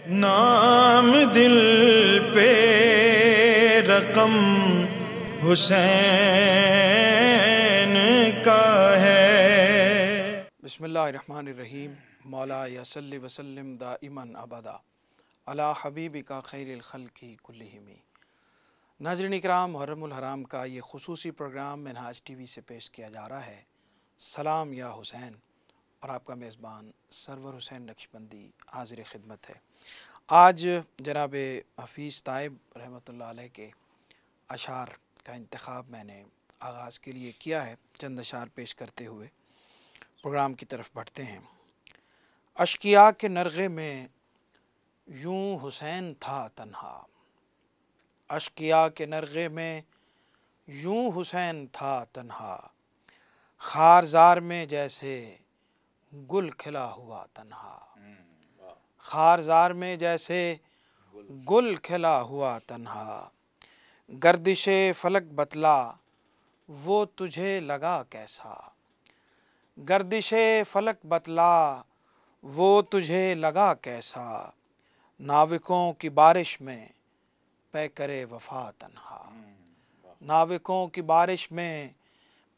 نام دل پہ رقم حسین کا ہے۔ بسم اللہ الرحمن الرحیم۔ مولا یا صلی وسلم دائما ابدا علی حبیبک خیر الخلق کلہم۔ ناظرین اکرام، محرم الحرام کا یہ خصوصی پروگرام منہاج ٹی وی سے پیش کیا جا رہا ہے، سلام یا حسین، اور آپ کا میزبان سرور حسین نقشبندی حاضر خدمت ہے۔ آج جناب حفیظ طائب رحمۃ اللہ علیہ کے اشعار کا انتخاب میں نے آغاز کے لیے کیا ہے۔ چند اشعار پیش کرتے ہوئے پروگرام کی طرف بڑھتے ہیں۔ اشقیاء کے نرغے میں یوں حسین تھا تنہا، اشقیاء کے نرغے میں یوں حسین تھا تنہا، خارزار میں جیسے گل کھلا ہوا تنہا، خارزار میں جیسے گل کھلا ہوا تنہا، گردش فلک بتلا وہ تجھے لگا کیسا، گردش فلک بتلا وہ تجھے لگا کیسا، ناوکوں کی بارش میں پے کرے وفا تنہا، ناوکوں کی بارش میں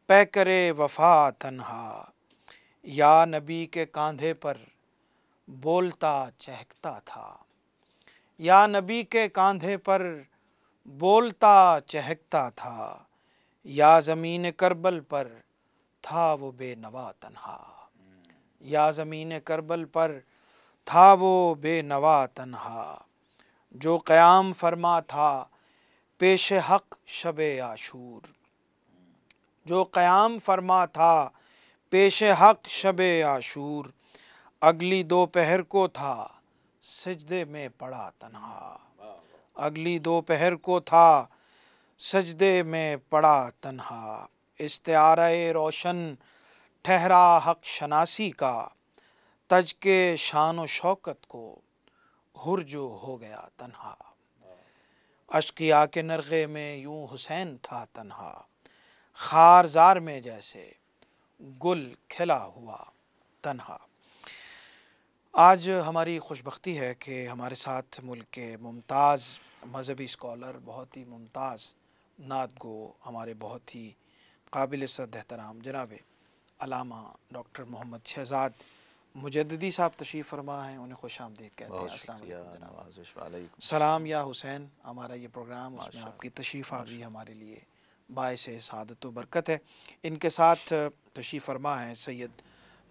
پے کرے وفا تنہا، یا نبی کے کاندھے پر بولتا چہکتا تھا، یا نبی کے کاندھے پر بولتا چہکتا تھا، یا زمین کربل پر تھا وہ بے نوا تنہا، یا زمین کربل پر تھا وہ بے نوا تنہا، جو قیام فرما تھا پیش حق شب عاشور، جو قیام فرما تھا پیش حق شب عاشور، اگلی دوپہر کو تھا سجدے میں پڑا تنہا، اگلی دوپہر کو تھا سجدے میں پڑا تنہا، استعارہ روشن ٹھہرا حق شناسی کا، تج کے شان و شوکت کو ہرجو ہو گیا تنہا، اشقیاء کے نرغے میں یوں حسین تھا تنہا، خارزار میں جیسے گل کھلا ہوا تنہا۔ آج ہماری خوش بختی ہے کہ ہمارے ساتھ ملک کے ممتاز مذہبی اسکالر، بہت ہی ممتاز نعت گو، ہمارے بہت ہی قابل صد احترام جناب علامہ ڈاکٹر محمد شہزاد مجددی صاحب تشریف فرما ہیں، انہیں خوش آمدید کہتے ہیں۔ السلام علیکم جناب۔ سلام یا حسین ہمارا یہ پروگرام، اس میں آپ کی تشریف آوری ہمارے لیے باعث سعادت و برکت ہے۔ ان کے ساتھ تشریف فرما ہیں سید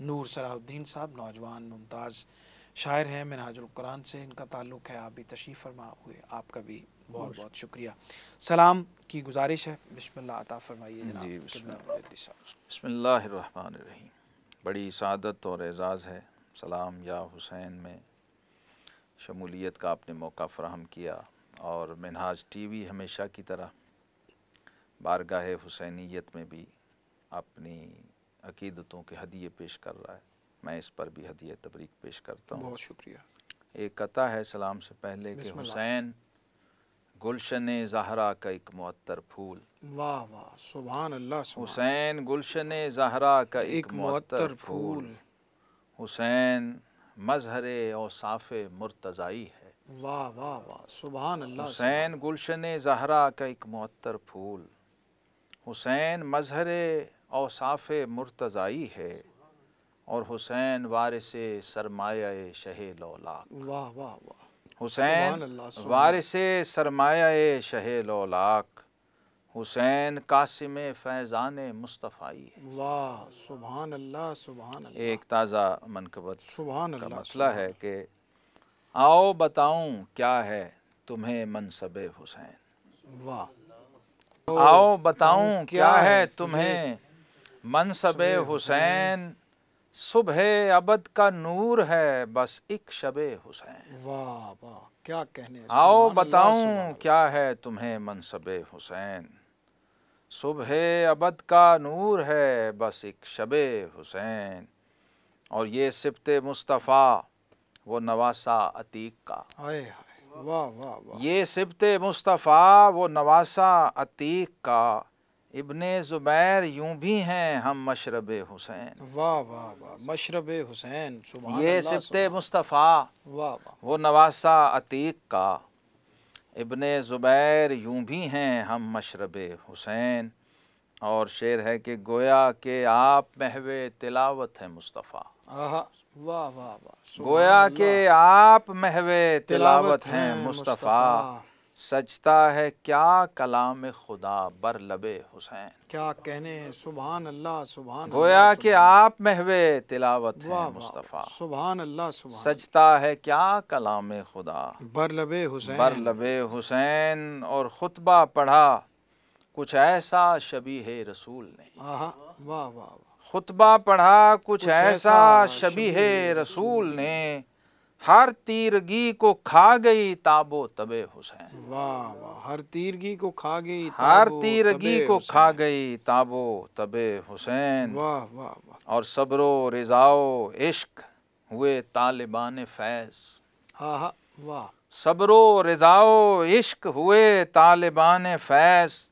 نور صلاح الدین صاحب، نوجوان ممتاز شاعر ہیں، منہاج القرآن سے ان کا تعلق ہے، آپ بھی تشریف فرما ہوئے، آپ کا بھی بہت بہت شکریہ۔ سلام کی گزارش ہے، بسم اللہ عطا فرمائیے جناب۔ جی بسم اللہ الرحمن الرحیم۔ بڑی سعادت اور اعزاز ہے سلام یا حسین میں شمولیت کا آپ نے موقع فراہم کیا، اور منہاج ٹی وی ہمیشہ کی طرح بارگاہ حسینیت میں بھی اپنی عقیدتوں کے ہدیے پیش کر رہا ہے، میں اس پر بھی ہدیہ تبریک پیش کرتا ہوں۔ بہت شکریہ۔ ایک قطع ہے سلام سے پہلے کہ حسین گلشن زہرا کا ایک معطر پھول، واہ واہ، سبحان اللہ، حسین گلشن زہرا کا ایک معطر پھول، حسین مظہر اوصاف مرتضائی ہے، واہ واہ واہ، سبحان اللہ، حسین گلشن زہرا کا ایک معطر پھول، حسین مظہر اوصاف مرتضائی ہے، اور حسین وارث سرمایہ شہ لولاک، واہ واہ واہ، حسین وارث سرمایہ شہ لولاک، حسین قاسم فیضان مصطفیٰ ہے، واہ، سبحان اللہ، سبحان اللہ، ایک تازہ منقبت سبحان کا اللہ، مسئلہ ہے کہ آؤ بتاؤں کیا ہے تمہیں منصب حسین، واہ، آؤ بتاؤں کیا ہے تمہیں منصب حسین، صبح ابد کا نور ہے بس ایک شب حسین، واہ واہ، کیا کہنے، آؤ بتاؤں کیا ہے تمہیں منصب حسین، صبح ابد کا نور ہے بس ایک شب حسین، اور یہ سبط مصطفیٰ وہ نواسا عتیق کا، ہائے ہائے، واہ واہ واہ، یہ سبط مصطفیٰ وہ نواسا عتیق کا، ابن زبیر یوں بھی ہیں ہم مشرب حسین، واہ واہ واہ، مشرب حسین، سبحان یہ اللہ، سبط مصطفیٰ واہ واہ، وہ نواسہ عتیق کا، ابن زبیر یوں بھی ہیں ہم مشرب حسین، اور شعر ہے کہ گویا کہ آپ محو تلاوت ہیں مصطفیٰ، آہا، واہ واہ واہ، سبحان گویا اللہ، کہ آپ محو تلاوت ہیں مصطفیٰ، سجتا ہے کیا کلام خدا بر لب حسین، کیا کہنے ہیں، سبحان اللہ، سبحان اللہ، گویا کہ آپ محو تلاوت ہیں واہ واہ، مصطفیٰ، سبحان اللہ، سبحان سجتا ہے کیا کلام خدا بر لب حسین، بر لب حسین، اور خطبہ پڑھا کچھ ایسا شبیہ رسول نے، آہا، واہ واہ واہ، خطبہ پڑھا کچھ کچھ ایسا ایسا شبیہ شبیہ رسول نے، ہر تیرگی کو کھا گئی تاب و تب حسین، واہ واہ، ہر تیرگی کو کھا گئی ہر تاب و تیرگی تب کو حسین، کھا گئی تاب و تب حسین، واہ واہ واہ، اور صبر و رضا و عشق ہوئے طالبان فیض، آہا، واہ، صبر و رضا و عشق ہوئے طالبان فیض،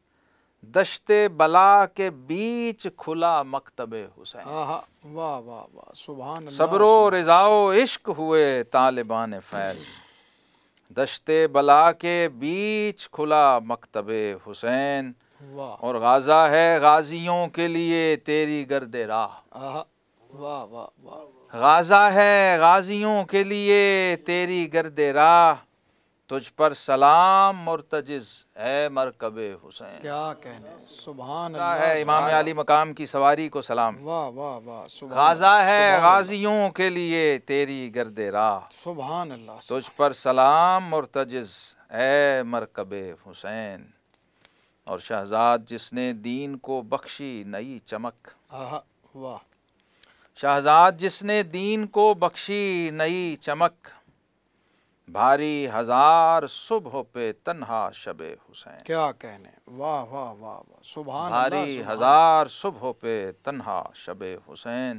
دشت بلا کے بیچ کھلا مکتب حسین، آہا، واہ واہ واہ، سبحان اللہ، صبر و رضا و عشق ہوئے طالبان فیض، دشت بلا کے بیچ کھلا مکتب حسین، واہ، اور غازہ ہے غازیوں کے لیے تیری گرد راہ، آہا، واہ واہ واہ، غازہ ہے غازیوں کے لیے تیری گرد راہ، تجھ پر سلام مرتجز اے مرکب حسین، کیا کہنے، سبحان غازہ اللہ، ہے امام علی مقام کی سواری کو سلام، واہ واہ واہ، سبحان غازہ اللہ، ہے سبحان غازیوں کے لیے تیری گرد راہ، اللہ، سبحان اللہ، تجھ پر سلام مرتجز اے مرکب حسین، اور شہزاد جس نے دین کو بخشی نئی چمک، آہا، واہ، شہزاد جس نے دین کو بخشی نئی چمک، بھاری ہزار صبح پہ تنہا شب حسین، کیا کہنے، واہ واہ واہ واہ، سبحان اللہ، بھاری ہزار صبح پہ تنہا شب حسین،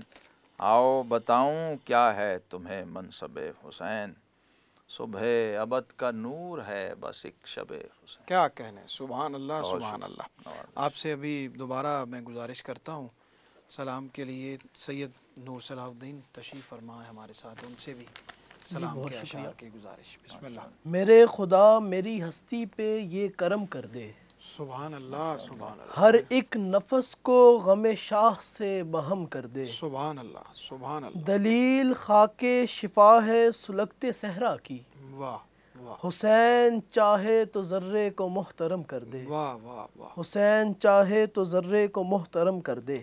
آؤ بتاؤں کیا ہے تمہیں منصب حسین، صبح ابد کا نور ہے بس ایک شب حسین، کیا کہنے، سبحان اللہ، بہت سبحان شکریہ۔ اللہ، آپ سے ابھی دوبارہ میں گزارش کرتا ہوں سلام کے لیے، سید نور صلاح الدین تشریف فرما ہے ہمارے ساتھ، ان سے بھی سلام کے اشعار کی گزارش، بسم اللہ، میرے خدا میری ہستی پہ یہ کرم کر دے، سبحان اللہ، سبحان اللہ، ہر ایک نفس کو غم شاہ سے بہم کر دے، سبحان اللہ، سبحان اللہ، دلیل خاک شفا ہے سلگتے صحرا کی، واہ واہ حسین چاہے تو ذرے کو محترم کر دے، واہ واہ واہ، حسین چاہے تو ذرے کو محترم کر دے،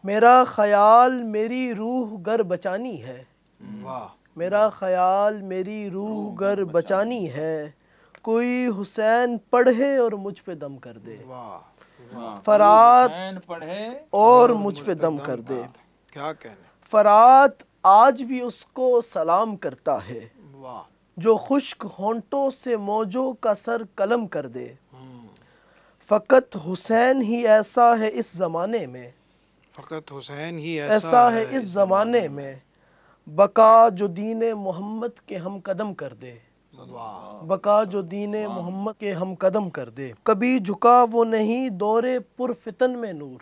میرا خیال میری روح گر بچانی ہے، واہ، میرا خیال میری روح گر بچانی ہے، کوئی حسین پڑھے اور مجھ پہ دم کر دے، واہ، فرات حسین پڑھے اور مجھ پہ دم کر دے، کیا کہنے، فرات آج بھی اس کو سلام کرتا ہے، واہ، جو خشک ہونٹوں سے موجوں کا سر قلم کر دے، فقط حسین ہی ایسا ہے اس زمانے میں، فقط حسین ہی ایسا ہے اس زمانے میں، بقا جو دین محمد کے ہم قدم کر دے، واہ، بقا جو دین محمد کے ہم قدم کر دے، کبھی جھکا وہ نہیں دور پر فتن میں نور،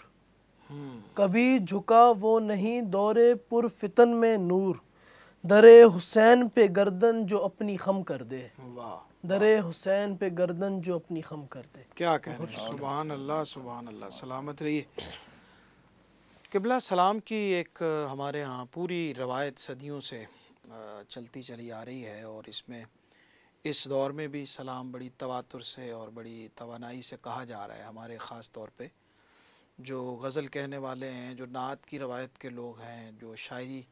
کبھی جھکا وہ نہیں دور پر فتن میں نور، در حسین پہ گردن جو اپنی خم کر دے، واہ، در حسین پہ گردن جو اپنی خم کر دے، کیا کہنے، سبحان اللہ، سبحان اللہ، سلامت رہیے۔ قبلہ سلام کی ایک ہمارے ہاں پوری روایت صدیوں سے چلتی چلی آ رہی ہے، اور اس میں اس دور میں بھی سلام بڑی تواتر سے اور بڑی توانائی سے کہا جا رہا ہے، ہمارے خاص طور پہ جو غزل کہنے والے ہیں، جو نعت کی روایت کے لوگ ہیں، جو شاعری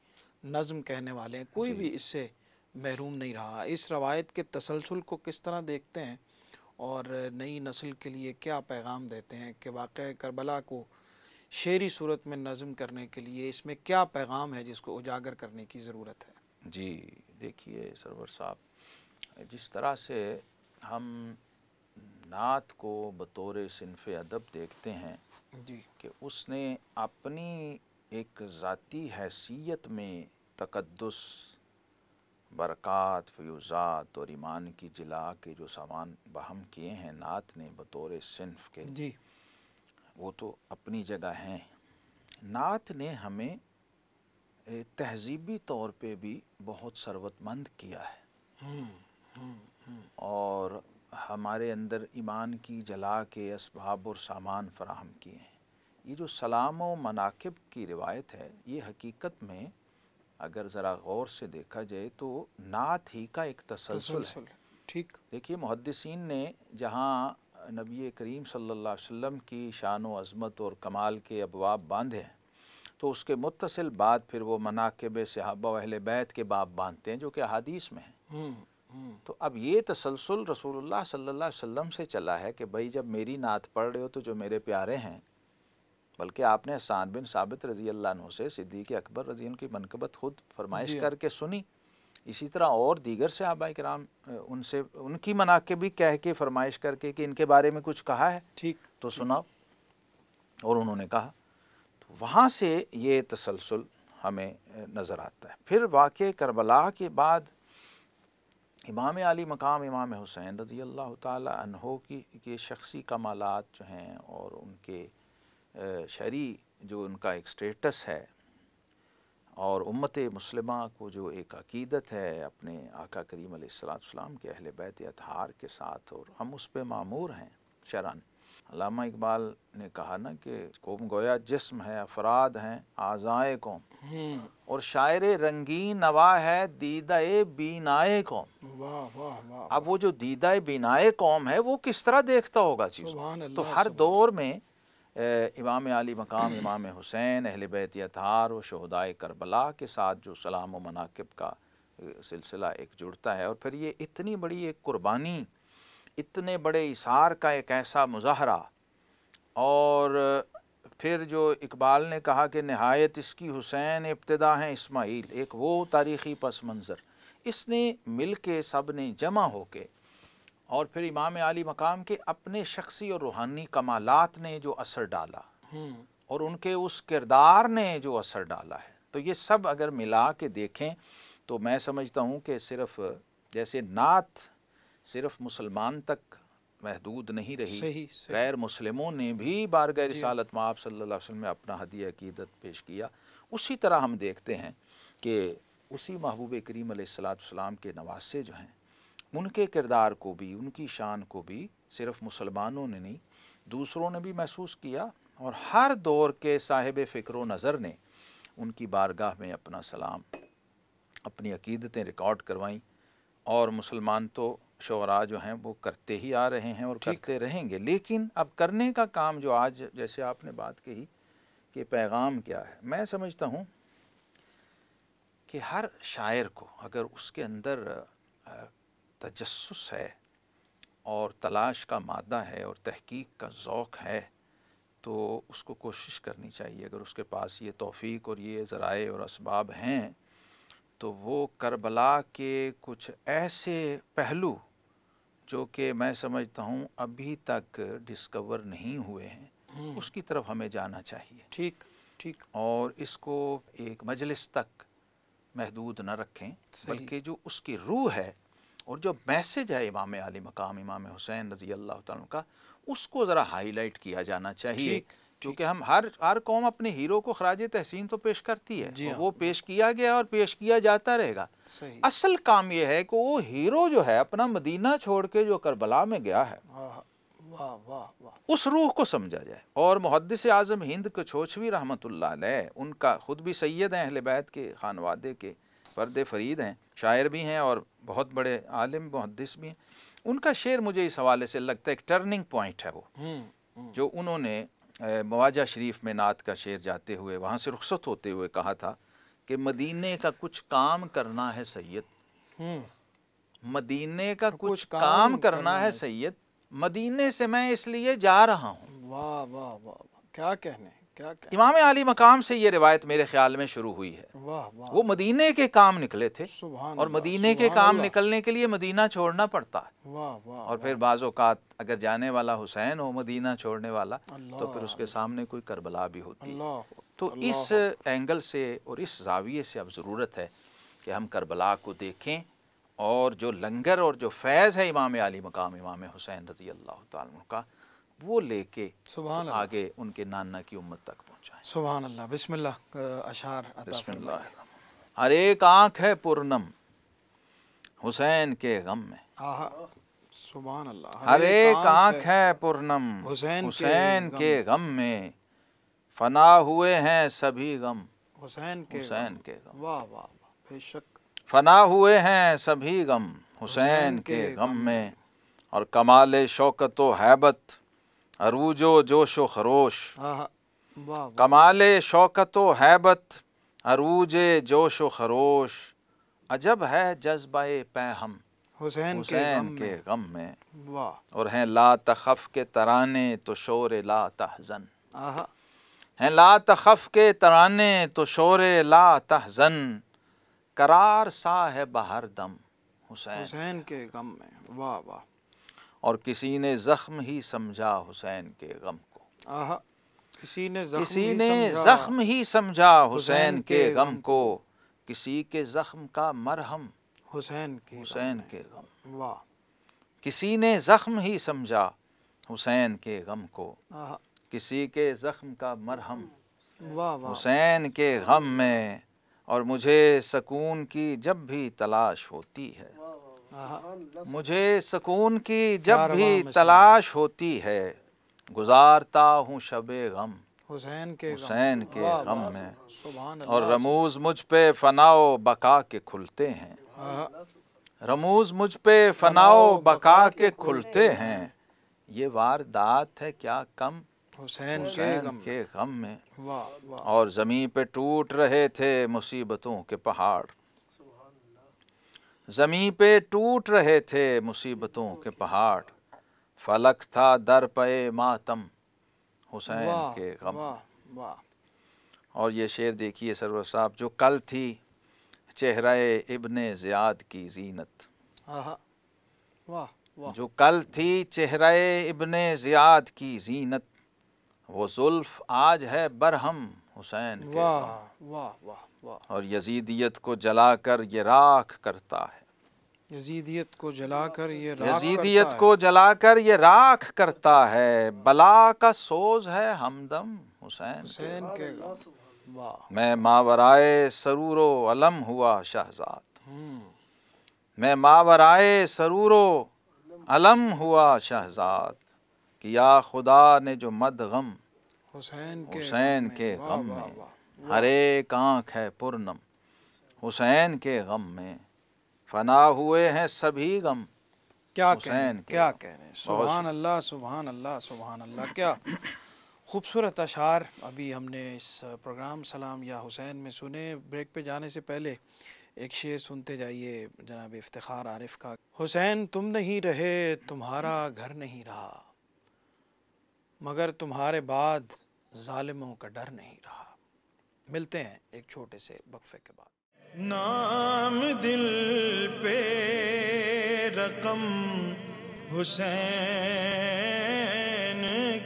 نظم کہنے والے ہیں، کوئی بھی اس سے محروم نہیں رہا۔ اس روایت کے تسلسل کو کس طرح دیکھتے ہیں اور نئی نسل کے لیے کیا پیغام دیتے ہیں کہ واقعہ کربلا کو شعری صورت میں نظم کرنے کے لیے اس میں کیا پیغام ہے جس کو اجاگر کرنے کی ضرورت ہے؟ جی دیکھیے سرور صاحب، جس طرح سے ہم نعت کو بطور صنف ادب دیکھتے ہیں جی، کہ اس نے اپنی ایک ذاتی حیثیت میں تقدس، برکات، فیوزات اور ایمان کی جلا کے جو سامان بہم کیے ہیں نعت نے بطور صنف کے، جی، وہ تو اپنی جگہ ہیں، نعت نے ہمیں تہذیبی طور پہ بھی بہت ثروت مند کیا ہے، اور ہمارے اندر ایمان کی جلا کے اسباب اور سامان فراہم کیے ہیں۔ یہ جو سلام و مناقب کی روایت ہے، یہ حقیقت میں اگر ذرا غور سے دیکھا جائے تو نعت ہی کا ایک تسلسل ہے۔ ٹھیک، دیکھیے محدثین نے جہاں نبی کریم صلی اللہ علیہ وسلم کی شان و عظمت اور کمال کے ابواب باندھے ہیں، تو اس کے متصل بعد پھر وہ مناقب صحابہ و اہل بیت کے باب باندھتے ہیں جو کہ احادیث میں ہیں۔ تو اب یہ تسلسل رسول اللہ صلی اللہ علیہ وسلم سے چلا ہے کہ بھائی جب میری نعت پڑھ رہے ہو تو جو میرے پیارے ہیں، بلکہ آپ نے حسان بن ثابت رضی اللہ عنہ سے صدیق اکبر رضی اللہ عنہ کی منقبت خود فرمائش کر کے سنی، اسی طرح اور دیگر صحابہ کرام ان سے ان کی مناقب بھی کہہ کے فرمائش کر کے کہ ان کے بارے میں کچھ کہا ہے ٹھیک، تو سناؤ، اور انہوں نے کہا۔ تو وہاں سے یہ تسلسل ہمیں نظر آتا ہے۔ پھر واقعہ کربلا کے بعد امام علی مقام امام حسین رضی اللہ تعالی عنہ کی شخصی کمالات جو ہیں اور ان کے شرعی جو ان کا ایک سٹیٹس ہے، اور امت مسلمہ کو جو ایک عقیدت ہے اپنے آقا کریم علیہ السلام کے اہل بیت اطہار کے ساتھ، اور ہم اس پہ معمور ہیں شرعاً۔ علامہ اقبال نے کہا نا کہ قوم گویا جسم ہے، افراد ہیں اعضائے قوم، اور شاعر رنگین نوا ہے دیدہ بینائے قوم۔ واہ واہ واہ، اب وہ جو دیدہ بینائے قوم ہے وہ کس طرح دیکھتا ہوگا چیزوں؟ سبحان اللہ، تو ہر دور میں امام علی مقام امام حسین اہل بیت اطہار و شہدائے کربلا کے ساتھ جو سلام و مناقب کا سلسلہ ایک جڑتا ہے، اور پھر یہ اتنی بڑی ایک قربانی، اتنے بڑے اثار کا ایک ایسا مظاہرہ، اور پھر جو اقبال نے کہا کہ نہایت اس کی حسین ابتدا ہیں اسماعیل، ایک وہ تاریخی پس منظر، اس نے مل کے سب نے جمع ہو کے، اور پھر امام علی مقام کے اپنے شخصی اور روحانی کمالات نے جو اثر ڈالا، اور ان کے اس کردار نے جو اثر ڈالا ہے، تو یہ سب اگر ملا کے دیکھیں تو میں سمجھتا ہوں کہ صرف جیسے نعت صرف مسلمان تک محدود نہیں رہی، صحیح، غیر مسلموں نے بھی بارگاہ رسالت میں آپ صلی اللہ علیہ وسلم میں اپنا ہدیہ عقیدت پیش کیا، اسی طرح ہم دیکھتے ہیں کہ اسی محبوب کریم علیہ السلام کے نواسے جو ہیں، ان کے کردار کو بھی، ان کی شان کو بھی صرف مسلمانوں نے نہیں دوسروں نے بھی محسوس کیا، اور ہر دور کے صاحب فکر و نظر نے ان کی بارگاہ میں اپنا سلام، اپنی عقیدتیں ریکارڈ کروائیں، اور مسلمان تو شعراء جو ہیں وہ کرتے ہی آ رہے ہیں اور کرتے رہیں گے۔ لیکن اب کرنے کا کام جو آج جیسے آپ نے بات کہی کہ پیغام کیا ہے، میں سمجھتا ہوں کہ ہر شاعر کو اگر اس کے اندر تجسس ہے اور تلاش کا مادہ ہے اور تحقیق کا ذوق ہے، تو اس کو کوشش کرنی چاہیے، اگر اس کے پاس یہ توفیق اور یہ ذرائع اور اسباب ہیں، تو وہ کربلا کے کچھ ایسے پہلو جو کہ میں سمجھتا ہوں ابھی تک ڈسکور نہیں ہوئے ہیں، اس کی طرف ہمیں جانا چاہیے، ٹھیک ٹھیک، اور اس کو ایک مجلس تک محدود نہ رکھیں، بلکہ جو اس کی روح ہے اور جو میسج ہے امام علی مقام امام حسین رضی اللہ تعالیٰ عنہ کا، اس کو ذرا ہائی لائٹ کیا جانا چاہیے، کیونکہ ہم ہر قوم اپنے ہیرو کو خراج تحسین تو پیش کرتی ہے، وہ پیش کیا گیا اور پیش کیا جاتا رہے گا۔ اصل کام یہ ہے کہ وہ ہیرو جو ہے اپنا مدینہ چھوڑ کے جو کربلا میں گیا ہے، اس روح کو سمجھا جائے۔ اور محدث اعظم ہند کچھوچھوی رحمۃ اللہ علیہ، ان کا خود بھی سید ہیں، اہل بیت کے خانوادے کے فرد فرید ہیں، شاعر بھی ہیں اور بہت بڑے عالم محدث بھی ہیں۔ ان کا شعر مجھے اس حوالے سے لگتا ہے ایک ٹرننگ پوائنٹ ہے، وہ جو انہوں نے مواجہ شریف میں نعت کا شعر جاتے ہوئے وہاں سے رخصت ہوتے ہوئے کہا تھا کہ مدینے کا کچھ کام کرنا ہے سید، مدینے کا کچھ کام کرنا ہے سید، مدینے سے میں اس لیے جا رہا ہوں۔ واہ واہ واہ، کیا کہنے، کیا کہنے۔ امام علی مقام سے یہ روایت میرے خیال میں شروع ہوئی ہے، واہ واہ، وہ مدینے کے کام نکلے تھے، سبحان اور اللہ، مدینے کے سبحان کام اللہ، نکلنے کے لیے مدینہ چھوڑنا پڑتا ہے، واہ واہ، اور پھر بعض اوقات اگر جانے والا حسین ہو مدینہ چھوڑنے والا، اللہ، تو پھر اس کے سامنے کوئی کربلا بھی ہوتی ہے۔ اللہ، تو اس اینگل سے اور اس زاویے سے اب ضرورت ہے کہ ہم کربلا کو دیکھیں، اور جو لنگر اور جو فیض ہے امام علی مقام امام حسین رضی اللہ تعالیٰ عنہ کا، وہ لے کے سبحان اللہ، آگے ان کے نانا کی امت تک پہنچائیں۔ سبحان اللہ، بسم اللہ اشعار عطا بسم فرمائیے۔ اللہ۔ ہر ایک آنکھ ہے پرنم حسین کے غم میں، آہا، سبحان اللہ، ہر ایک آنکھ ہے پرنم حسین حسین کے غم میں، فنا ہوئے ہیں سبھی غم حسین کے حسین کے غم، واہ واہ واہ، بے شک فنا ہوئے ہیں سبھی غم حسین کے غم میں، اور کمال شوکت و ہیبت عروج و جوش و خروش، آہا، واہ واہ، کمال شوکت و ہیبت عروج جوش و خروش، عجب ہے جذبہ پیہم حسین کے حسین غم کے میں، غم میں، واہ، اور ہیں لا تخف کے ترانے تو شور لا تحزن، آہا، ہیں لا تخف کے ترانے تو شور لا تحزن، قرار سا ہے بہر دم حسین، حسین کے غم میں، واہ واہ، اور کسی نے زخم ہی سمجھا حسین کے غم کو، آہا، کسی نے زخم ہی سمجھا حسین کے غم کو، کسی کے زخم کا مرہم حسین کے حسین کے غم، واہ، کسی نے زخم ہی سمجھا حسین کے غم کو، آہا، کسی کے زخم کا مرہم واہ واہ، حسین کے غم میں، اور مجھے سکون کی جب بھی تلاش ہوتی ہے، آہا، مجھے سکون کی جب کیا بھی رواں تلاش ہوتی ہے، گزارتا ہوں شب غم حسین کے غم، حسین کے واہ غم واہ، میں، سبحان اور اللہ، رموز مجھ پہ فنا و بقا کے کھلتے ہیں، آہا، رموز مجھ پہ فنا و بقا کے کھلتے ہیں، یہ واردات ہے کیا کم حسین کے حسین غم، کے غم میں، واہ واہ، اور زمین پہ ٹوٹ رہے تھے مصیبتوں کے پہاڑ، زمین پہ ٹوٹ رہے تھے مصیبتوں کے پہاڑ، فلک تھا در پہ ماتم حسین واہ کے غم، واہ واہ، اور یہ شعر دیکھیے سرور صاحب، جو کل تھی چہرہ ابن زیاد کی زینت، آہا، واہ واہ، جو کل تھی چہرہ ابن زیاد کی زینت، وہ زلف آج ہے برہم حسین کے غم، واہ واہ واہ واہ، اور یزیدیت کو جلا کر یہ راکھ کرتا ہے، یزیدیت کو جلا کر یہ راکھ یزیدیت کرتا کو جلا کر یہ راکھ کرتا ہے، بلا کا سوز ہے ہمدم حسین کے حسین کے غم، واہ، میں ماورائے سرور و علم ہوا شہزاد، ہوں، میں ماورائے سرور و علم ہوا شہزاد، کیا خدا نے جو مد غم حسین حسین کے واہ غم واہ میں، واہ، ہر ایک آنکھ ہے پرنم حسین کے غم میں، فنا ہوئے ہیں سبھی غم کیا حسین کے کیا غم۔ کہہ رہے ہیں، سبحان اللہ سبحان اللہ سبحان اللہ، کیا خوبصورت اشعار ابھی ہم نے اس پروگرام سلام یا حسین میں سنے۔ بریک پہ جانے سے پہلے ایک شعر سنتے جائیے جناب افتخار عارف کا، حسین تم نہیں رہے تمہارا گھر نہیں رہا، مگر تمہارے بعد ظالموں کا ڈر نہیں رہا۔ ملتے ہیں ایک چھوٹے سے وقفے کے بعد۔ نام دل پہ رقم حسین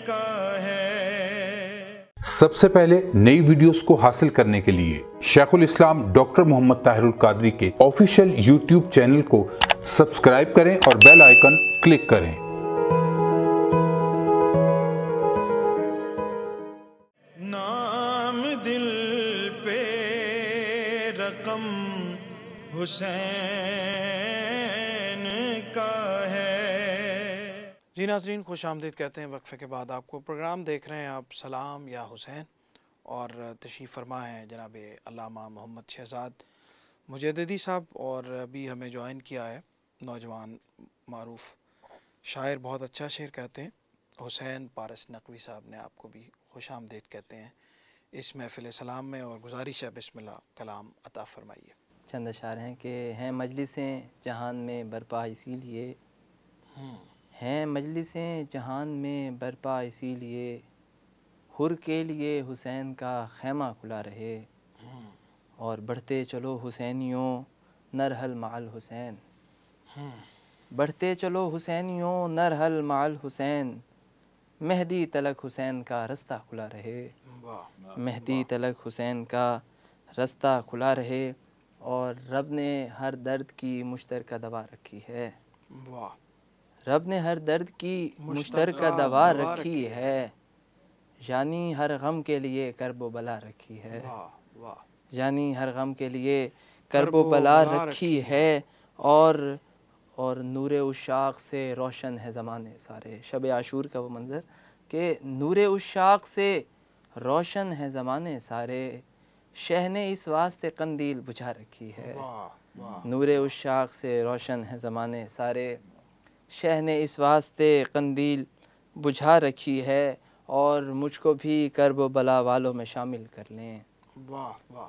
کا ہے۔ سب سے پہلے نئی ویڈیوز کو حاصل کرنے کے لیے شیخ الاسلام ڈاکٹر محمد طاہر القادری کے آفیشیل یوٹیوب چینل کو سبسکرائب کریں اور بیل آئیکن کلک کریں۔ نام دل پہ رقم حسین کا ہے۔ جی ناظرین، خوش آمدید کہتے ہیں وقفے کے بعد آپ کو۔ پروگرام دیکھ رہے ہیں آپ سلام یا حسین، اور تشریف فرما ہیں جناب علامہ محمد شہزاد مجددی صاحب، اور ابھی ہمیں جوائن کیا ہے نوجوان معروف شاعر، بہت اچھا شعر کہتے ہیں، حسین پارس نقوی صاحب نے آپ کو بھی خوش آمدید کہتے ہیں اس محفل سلام میں، اور گزارش ہے بسم اللہ کلام عطا فرمائیے۔ چند اشعار ہیں کہ ہیں مجلسیں جہان میں برپا اسی لیے، ہیں مجلسیں جہان میں برپا اسی لیے، حر کے لیے حسین کا خیمہ کھلا رہے، اور بڑھتے چلو حسینیوں نرحل مع الحسین، بڑھتے چلو حسینیوں نرحل مع الحسین، مہدی تلک حسین کا رستہ کھلا رہے، مہدی تلک حسین کا رستہ کھلا رہے، اور رب نے ہر درد کی مشترکہ دوا رکھی ہے، واہ، رب نے ہر درد کی مشترکہ دوا رکھی ہے، یعنی ہر غم کے لیے کرب و بلا رکھی ہے، یعنی ہر غم کے لیے کرب و بلا رکھی ہے، اور نور عشاق سے روشن ہے زمانے سارے۔ شب عاشور کا وہ منظر کہ نور عشاق سے روشن ہے زمانے سارے، شہ نے اس واسطے قندیل بجھا رکھی ہے۔ نور عشاق سے روشن ہے زمانے سارے، شہ نے اس واسطے قندیل بجھا رکھی ہے، اور مجھ کو بھی کرب و بلا والوں میں شامل کر لیں،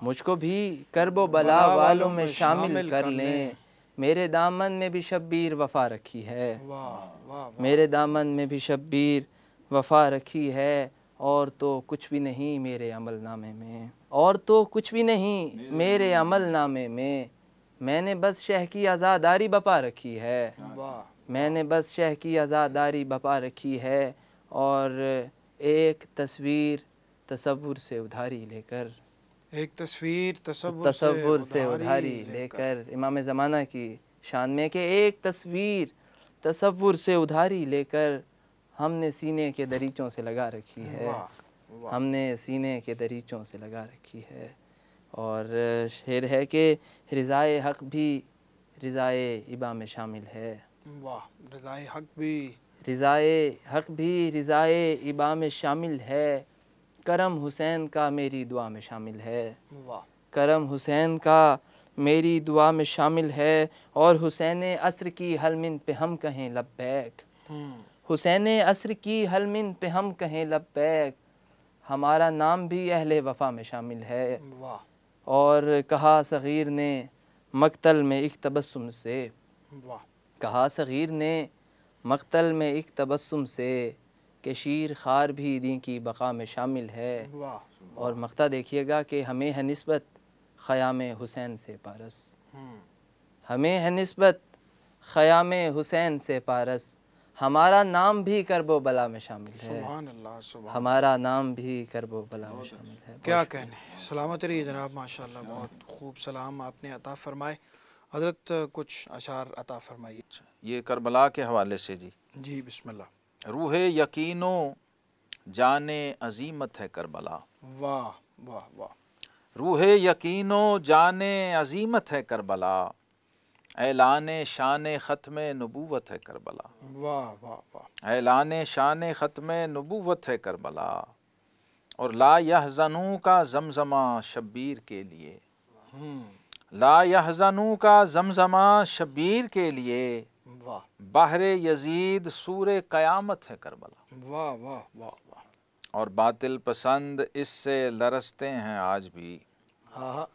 مجھ کو بھی کرب و بلا والوں میں شامل کر لیں، میرے دامن میں بھی شبیر وفا رکھی ہے، میرے دامن میں بھی شبیر وفا رکھی ہے، اور تو کچھ بھی نہیں میرے عمل نامے میں، اور تو کچھ بھی نہیں میرے عمل نامے میں نے بس شہ کی عزاداری بپا رکھی ہے، میں نے بس شہ کی عزاداری بپا رکھی ہے، اور ایک تصویر تصور سے ادھاری لے کر، ایک تصویر تصور سے ادھاری لے کر، امام زمانہ کی شان میں کہ ایک تصویر تصور سے ادھاری لے کر ہم نے سینے کے دریچوں سے لگا رکھی ہے، ہم نے سینے کے دریچوں سے لگا رکھی ہے۔ اور شعر ہے کہ رضائے حق بھی رضائے ابا میں شامل ہے، رضائے حق بھی، رضائے حق بھی رضائے ابا میں شامل ہے، کرم حسین کا میری دعا میں شامل ہے، کرم حسین کا میری دعا میں شامل ہے، اور حسین عصر کی حلمن پہ ہم کہیں لبیک، حسین عصر کی حلمن پہ ہم کہیں لبیک، ہمارا نام بھی اہل وفا میں شامل ہے، اور کہا صغیر نے مقتل میں ایک تبسم سے، کہا صغیر نے مقتل میں ایک تبسم سے، کہ شیر خار بھی دین کی بقا میں شامل ہے۔ اور مقطع دیکھیے گا کہ ہمیں ہے نسبت خیام حسین سے پارس، ہمیں ہے نسبت خیام حسین سے پارس، ہمارا نام بھی کرب و بلا میں شامل ہے، سبحان اللہ، سبحان ہمارا نام بھی کرب و بلا میں شامل ہے۔ کیا کہنے، سلامت رہیے جناب، ماشاءاللہ بہت خوب سلام آپ نے عطا فرمائے۔ حضرت کچھ اشعار عطا فرمائیے۔ یہ کربلا کے حوالے سے جی بسم اللہ۔ روح یقین و جان عظیمت ہے کربلا، واہ واہ واہ، روح یقین و جان عظیمت ہے کربلا، اعلان شان ختم نبوت ہے کربلا، واہ واہ واہ، اعلان شان ختم نبوت ہے کربلا، اور لا یحزنوں کا زمزمہ شبیر کے لیے، لا یحزنوں کا زمزمہ شبیر کے لیے، واہ بحر یزید سور قیامت ہے کربلا، واہ واہ واہ واہ، اور باطل پسند اس سے لرزتے ہیں آج بھی، ہاں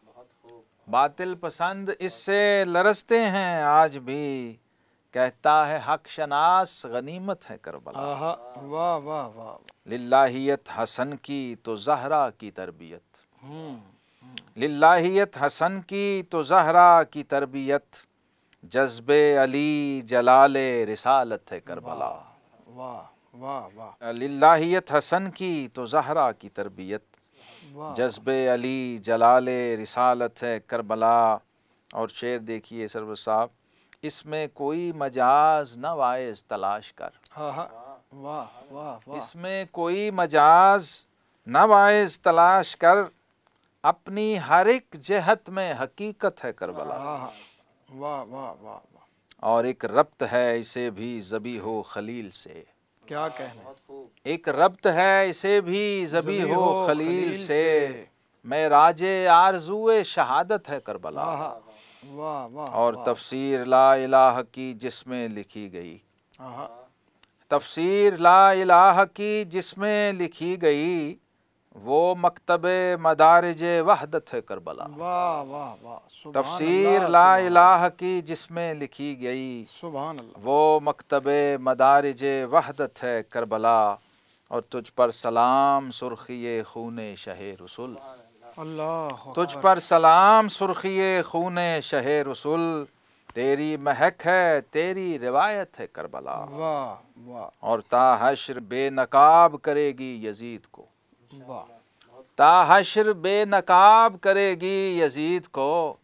باطل پسند اس سے لرزتے ہیں آج بھی، کہتا ہے حق شناس غنیمت ہے کربلا، واہ واہ واہ، للہیت حسن کی تو زہرا کی تربیت، للہیت حسن کی تو زہرا کی تربیت، جذب علی جلال رسالت ہے کربلا، واہ واہ واہ، للہیت حسن کی تو زہرا کی تربیت، جذب علی جلال رسالت ہے کربلا۔ اور شعر دیکھیے سرور صاحب، اس میں کوئی مجاز نہ وائز تلاش کر، واہ واہ واہ، اس میں کوئی مجاز نہ وائز تلاش کر، اپنی ہر ایک جہت میں حقیقت ہے کربلا، واہ واہ واہ، اور ایک ربط ہے اسے بھی ذبیح و خلیل سے، کیا کہنے، ایک ربط ہے اسے بھی ذبیح و خلیل سے، معراج آرزوئے شہادت ہے کربلا، واہ واہ، اور تفسیر لا الہ کی جس میں لکھی گئی، تفسیر لا الہ کی جس میں لکھی گئی، وہ مکتب مدارج وحدت ہے کربلا، واہ واہ واہ، تفسیر لا الہ کی جس میں لکھی گئی، سبحان اللہ، وہ مکتب مدارج وحدت ہے کربلا، اور تجھ پر سلام سرخی خون شہ رسول، اللہ، تجھ پر سلام سرخی خون شہ رسول، تیری مہک ہے تیری روایت ہے کربلا، واہ واہ اور تا حشر بے نقاب کرے گی یزید کو، واہ، تا حشر بے نقاب کرے گی یزید کو،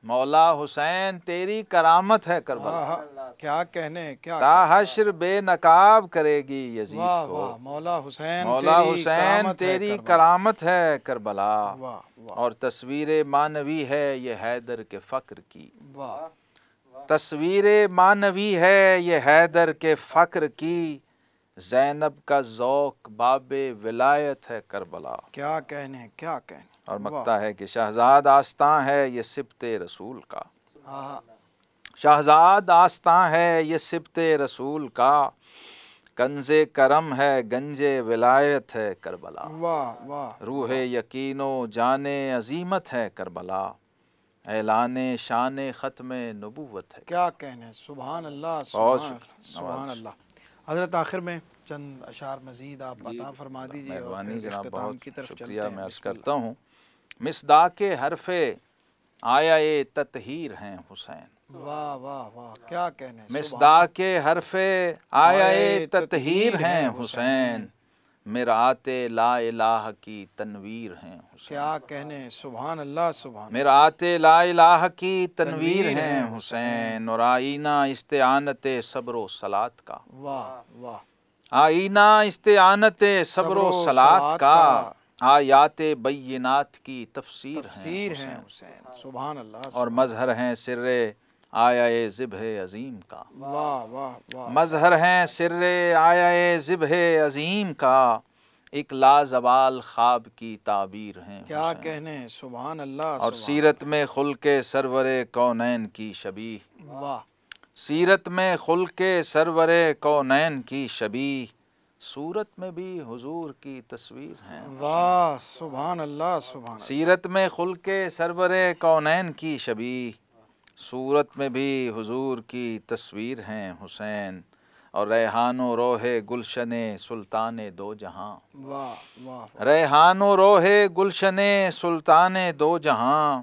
مولا حسین تیری کرامت ہے کربلا، کیا کہنے کیا تا حشر بے نقاب کرے گی یزید واہ کو، واہ مولا حسین مولا تیری حسین کرامت ہے تیری کربلا۔ کرامت ہے کربلا، واہ واہ اور تصویر معنوی ہے یہ حیدر کے فقر کی، واہ تصویر معنوی ہے یہ حیدر کے فقر کی، زینب کا ذوق باب ولایت ہے کربلا، کیا کہنے کیا کہنے۔ اور مکتا ہے کہ شہزاد آستاں ہے یہ سبط رسول کا، ہاں شہزاد آستاں ہے یہ سبط رسول کا، کنز کرم ہے گنج ولایت ہے کربلا، واہ واہ روح یقین و جان عظیمت ہے کربلا، اعلان شان ختم نبوت ہے۔ کیا کہنے، سبحان اللہ سبحان اللہ۔ حضرت آخر میں چند اشعار مزید آپ عطا فرما دیجیے اور مہربانی پھر جناب، اختتام بہت کی طرف شکریہ، چلتے ہیں۔ میں عرض بسم اللہ۔ کرتا ہوں، مصداق حرف آیا تطہیر ہیں حسین، واہ واہ واہ کیا کہنے، مصداق حرف آیا تطہیر ہیں حسین، مرآت لا الہ کی تنویر ہیں حسین، کیا کہنے، سبحان اللہ سبحان اللہ۔ مرآت لا الہ کی تنویر ہیں حسین، اور آئینہ استعانت صبر و صلات کا، واہ واہ آئینہ استعانت صبر و صلات کا، آیات بینات کی تفسیر تفسیر ہیں ہیں حسین، حسین، سبحان اللہ اور مظہر ہیں سر آیا ذبح عظیم کا، واہ واہ واہ مظہر ہیں سر آیا ذبح عظیم کا، ایک لازوال خواب کی تعبیر ہیں کیا حسین، کہنے، سبحان اللہ اور سبحان سیرت میں خلق سرور کونین کی شبیہ، اللہ۔ واہ سیرت میں خلق سرور کونین کی شبیہ، صورت میں بھی حضور کی تصویر ہیں، واہ سبحان اللہ سبحان اللہ۔ سیرت میں خلق سرور کونین کی شبیہ، صورت میں بھی حضور کی تصویر ہیں حسین، اور ریحان و روح گلشن سلطان دو جہاں، واہ واہ ریحان و روح گلشن سلطان دو جہاں،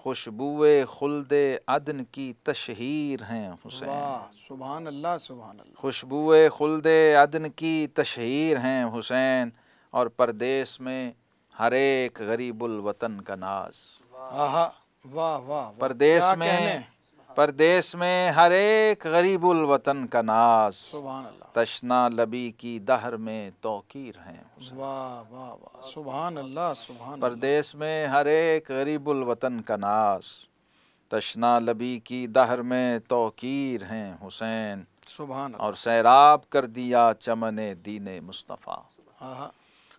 خوشبو خلد عدن کی تشہیر ہیں حسین، واہ سبحان اللہ سبحان اللہ۔ خوشبو خلد عدن کی تشہیر ہیں حسین، اور پردیس میں ہر ایک غریب الوطن کا ناز، آہا واہ واہ پردیس میں ہر ایک غریب الوطن کا ناز، سبحان اللہ، تشنا لبی کی دہر میں توقیر ہیں حسین، واہ واہ واہ سبحان اللہ سبحان اللہ۔ پردیس میں ہر ایک غریب الوطن کا ناز، تشنا لبی کی دہر میں توقیر ہیں حسین، سبحان اللہ، اور سیراب کر دیا چمن دین مصطفیٰ، آہا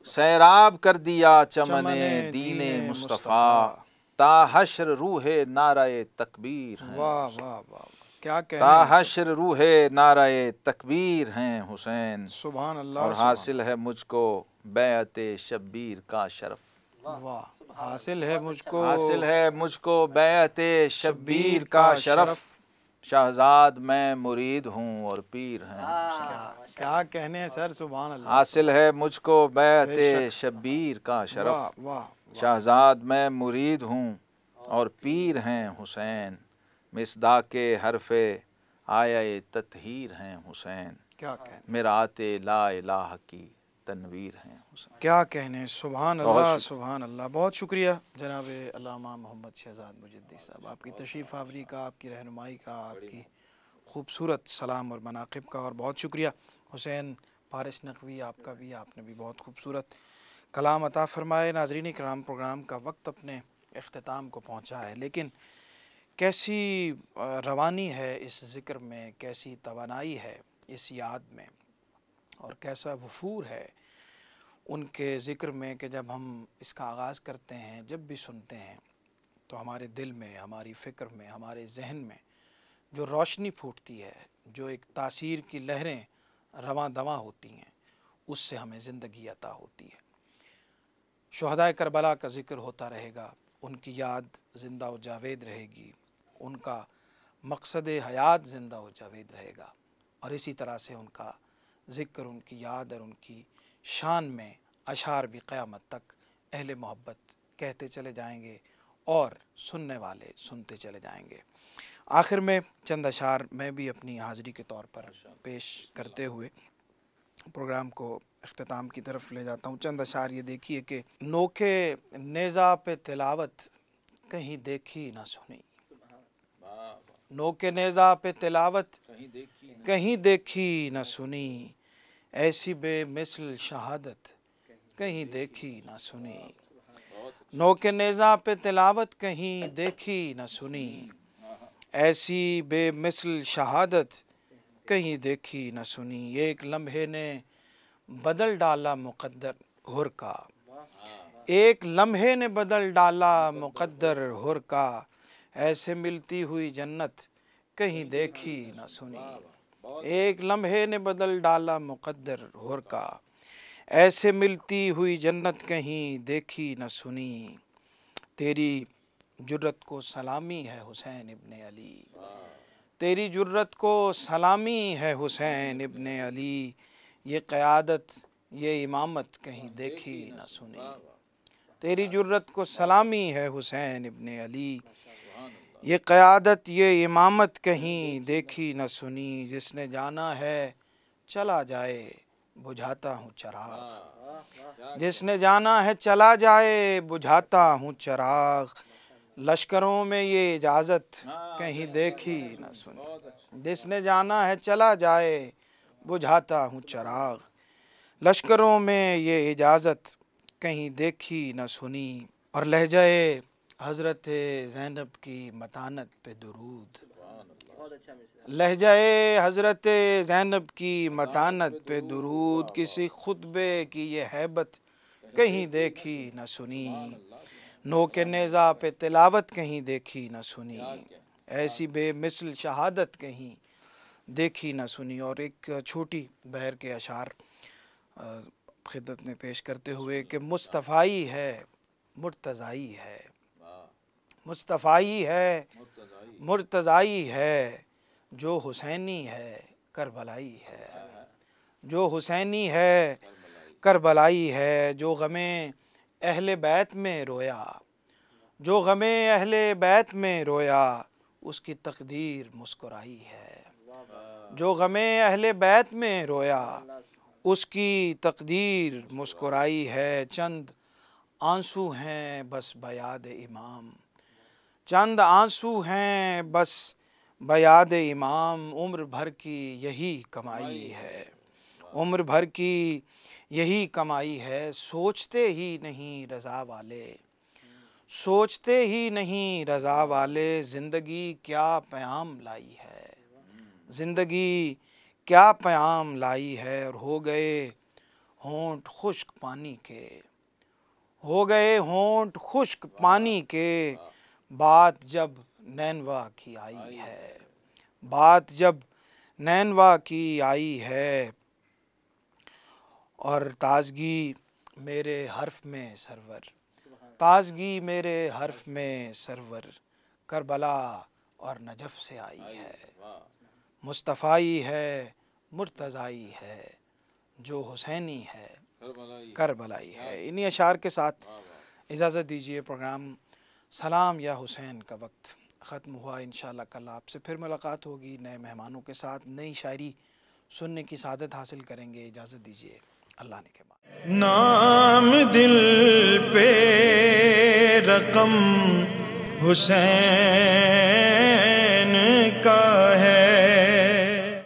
سیراب کر دیا چمن چمن دین دین مصطفیٰ، تا حشر روح نعرہ تکبیر ہیں، واہ واہ واہ کیا تا کہنے، حشر روح نعرہ تکبیر ہیں حسین، سبحان اللہ اور حاصل ہے مجھ کو بیعت شبیر کا شرف، واہ حاصل ہے مجھ کو، حاصل ہے مجھ کو بیعت شبیر کا شرف، شہزاد میں مرید ہوں اور پیر ہیں حسین، کیا کہنے سر، سبحان اللہ، حاصل ہے مجھ کو بیعت بے شک۔ شبیر کا شرف، واہ واہ شہزاد میں مرید ہوں اور پیر ہیں حسین، مصداق حرف آیا تطہیر ہیں حسین، کیا کہنے، مرآت لا الہ کی تنویر ہیں حسین۔ کیا کہنے، سبحان اللہ سبحان اللہ۔ بہت شکریہ جناب علامہ محمد شہزاد مجدی صاحب، آپ کی تشریف آوری کا، آپ کی رہنمائی کا، آپ کی خوبصورت سلام اور مناقب کا، اور بہت شکریہ حسین فارس نقوی، آپ کا بھی، آپ نے بھی بہت خوبصورت کلام عطا فرمائے۔ ناظرین کرام، پروگرام کا وقت اپنے اختتام کو پہنچا ہے، لیکن کیسی روانی ہے اس ذکر میں، کیسی توانائی ہے اس یاد میں، اور کیسا وفور ہے ان کے ذکر میں کہ جب ہم اس کا آغاز کرتے ہیں، جب بھی سنتے ہیں تو ہمارے دل میں، ہماری فکر میں، ہمارے ذہن میں جو روشنی پھوٹتی ہے، جو ایک تاثیر کی لہریں رواں دواں ہوتی ہیں، اس سے ہمیں زندگی عطا ہوتی ہے۔ شہدائے کربلا کا ذکر ہوتا رہے گا، ان کی یاد زندہ و جاوید رہے گی، ان کا مقصد حیات زندہ و جاوید رہے گا، اور اسی طرح سے ان کا ذکر، ان کی یاد اور ان کی شان میں اشعار بھی قیامت تک اہل محبت کہتے چلے جائیں گے، اور سننے والے سنتے چلے جائیں گے۔ آخر میں چند اشعار میں بھی اپنی حاضری کے طور پر پیش کرتے ہوئے پروگرام کو اختتام کی طرف لے جاتا ہوں۔ چند اشعار یہ دیکھیے کہ نوکے نیزہ پہ تلاوت کہیں دیکھی نہ سنی، نو کے نیزہ پہ تلاوت کہیں دیکھی نہ سنی، ایسی بے مثل شہادت کہیں دیکھی نہ سنی، نو کے نیزہ پہ تلاوت کہیں دیکھی نہ سنی، ایسی بے مثل شہادت کہیں دیکھی نہ سنی، ایک لمحے نے بدل ڈالا مقدر ہر کا، ایک لمحے نے بدل ڈالا مقدر ہر کا، ایسے ملتی ہوئی جنت کہیں دیکھی نہ سنی، ایک لمحے نے بدل ڈالا مقدر ہر کا، ایسے ملتی ہوئی جنت کہیں دیکھی نہ سنی، تیری جرت کو سلامی ہے حسین ابن علی، تیری جرت کو سلامی ہے حسین ابن علی، یہ قیادت یہ امامت کہیں دیکھی نہ سنی، تیری جرت کو سلامی ہے حسین ابن علی، یہ قیادت یہ امامت کہیں دیکھی نہ سنی، جس نے جانا ہے چلا جائے بجھاتا ہوں چراغ، جس نے جانا ہے چلا جائے بجھاتا ہوں چراغ، لشکروں میں یہ اجازت کہیں دیکھی نہ سنی، جس نے جانا ہے چلا جائے بجھاتا ہوں چراغ، لشکروں میں یہ اجازت کہیں دیکھی نہ سنی، اور لہجہ حضرت زینب کی متانت پہ درود، لہجہ حضرت زینب کی متانت پہ درود، کسی خطبے کی یہ ہیبت کہیں دیکھی نہ سنی، نو کے نیزہ پہ تلاوت کہیں دیکھی نہ سنی، ایسی بے مثل شہادت کہیں دیکھی نہ سنی۔ اور ایک چھوٹی بہر کے اشعار خدمت میں پیش کرتے ہوئے کہ مصطفائی ہے مرتضائی ہے، مصطفائی ہے مرتضائی ہے، جو حسینی ہے کربلائی ہے، جو حسینی ہے کربلائی ہے، جو غم اہل بیت میں رویا، جو غم اہل بیت میں رویا، اس کی تقدیر مسکرائی ہے، جو غم اہل بیت میں رویا، اس کی تقدیر مسکرائی ہے، چند آنسو ہیں بس بیاد امام، چند آنسو ہیں بس بیاد امام، عمر بھر کی یہی کمائی ہے، عمر بھر کی یہی کمائی ہے، سوچتے ہی نہیں رضا والے، سوچتے ہی نہیں رضا والے، زندگی کیا پیام لائی ہے، زندگی کیا پیام لائی ہے، اور ہو گئے ہونٹ خشک پانی کے، ہو گئے ہونٹ خشک پانی کے، بات جب نینوا کی آئی ہے، بات جب نینوا کی آئی ہے، اور تازگی میرے حرف میں سرور، تازگی میرے حرف میں سرور، کربلا اور نجف سے آئی ہے، مصطفائی ہے مرتضائی ہے، جو حسینی ہے کربلائی ہے۔ انہی اشعار کے ساتھ اجازت دیجیے، پروگرام سلام یا حسین کا وقت ختم ہوا۔ انشاءاللہ کل آپ سے پھر ملاقات ہوگی نئے مہمانوں کے ساتھ، نئی شاعری سننے کی سعادت حاصل کریں گے۔ اجازت دیجیے، اللہ نے کے بعد۔ نام دل پہ رقم حسین